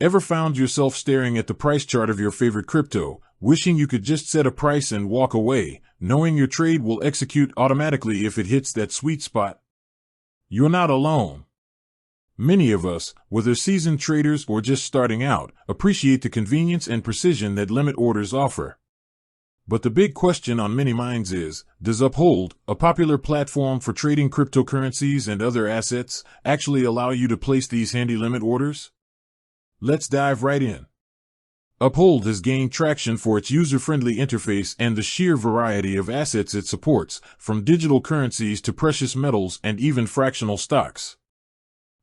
Ever found yourself staring at the price chart of your favorite crypto, wishing you could just set a price and walk away, knowing your trade will execute automatically if it hits that sweet spot? You're not alone. Many of us, whether seasoned traders or just starting out, appreciate the convenience and precision that limit orders offer. But the big question on many minds is, does Uphold, a popular platform for trading cryptocurrencies and other assets, actually allow you to place these handy limit orders? Let's dive right in. Uphold has gained traction for its user-friendly interface and the sheer variety of assets it supports, from digital currencies to precious metals and even fractional stocks.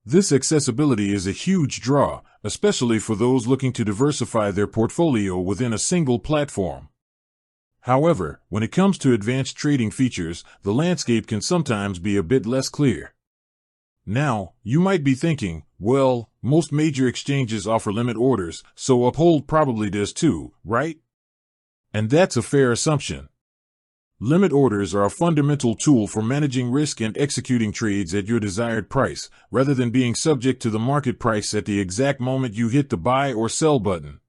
This accessibility is a huge draw, especially for those looking to diversify their portfolio within a single platform. However, when it comes to advanced trading features, the landscape can sometimes be a bit less clear. Now, you might be thinking, well, most major exchanges offer limit orders, so Uphold probably does too, right? And that's a fair assumption. Limit orders are a fundamental tool for managing risk and executing trades at your desired price, rather than being subject to the market price at the exact moment you hit the buy or sell button.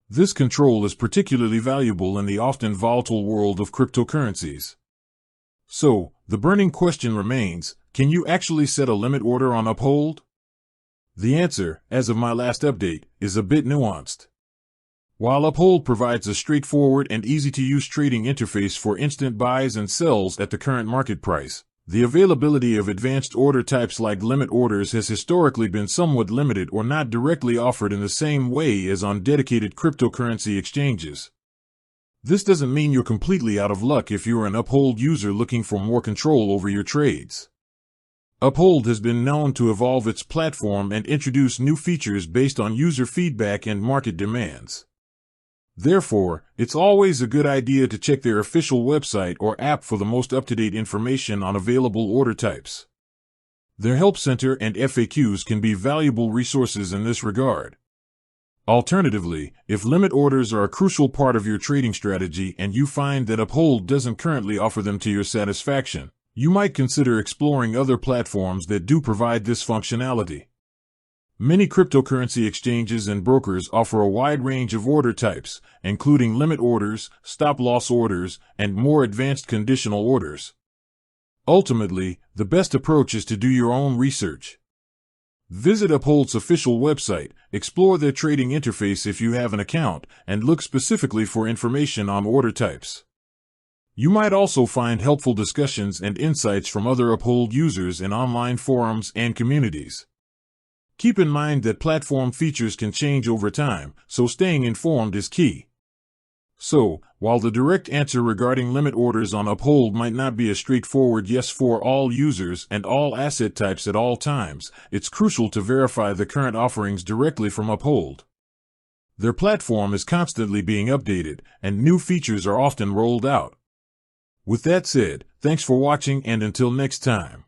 This control is particularly valuable in the often volatile world of cryptocurrencies. So, the burning question remains, can you actually set a limit order on Uphold? The answer, as of my last update, is a bit nuanced. While Uphold provides a straightforward and easy-to-use trading interface for instant buys and sells at the current market price, the availability of advanced order types like limit orders has historically been somewhat limited or not directly offered in the same way as on dedicated cryptocurrency exchanges. This doesn't mean you're completely out of luck if you're an Uphold user looking for more control over your trades. Uphold has been known to evolve its platform and introduce new features based on user feedback and market demands. Therefore, it's always a good idea to check their official website or app for the most up-to-date information on available order types. Their Help Center and FAQs can be valuable resources in this regard. Alternatively, if limit orders are a crucial part of your trading strategy and you find that Uphold doesn't currently offer them to your satisfaction, you might consider exploring other platforms that do provide this functionality. Many cryptocurrency exchanges and brokers offer a wide range of order types, including limit orders, stop-loss orders, and more advanced conditional orders. Ultimately, the best approach is to do your own research. Visit Uphold's official website, explore their trading interface if you have an account, and look specifically for information on order types. You might also find helpful discussions and insights from other Uphold users in online forums and communities. Keep in mind that platform features can change over time, so staying informed is key. So, while the direct answer regarding limit orders on Uphold might not be a straightforward yes for all users and all asset types at all times, it's crucial to verify the current offerings directly from Uphold. Their platform is constantly being updated, and new features are often rolled out. With that said, thanks for watching and until next time.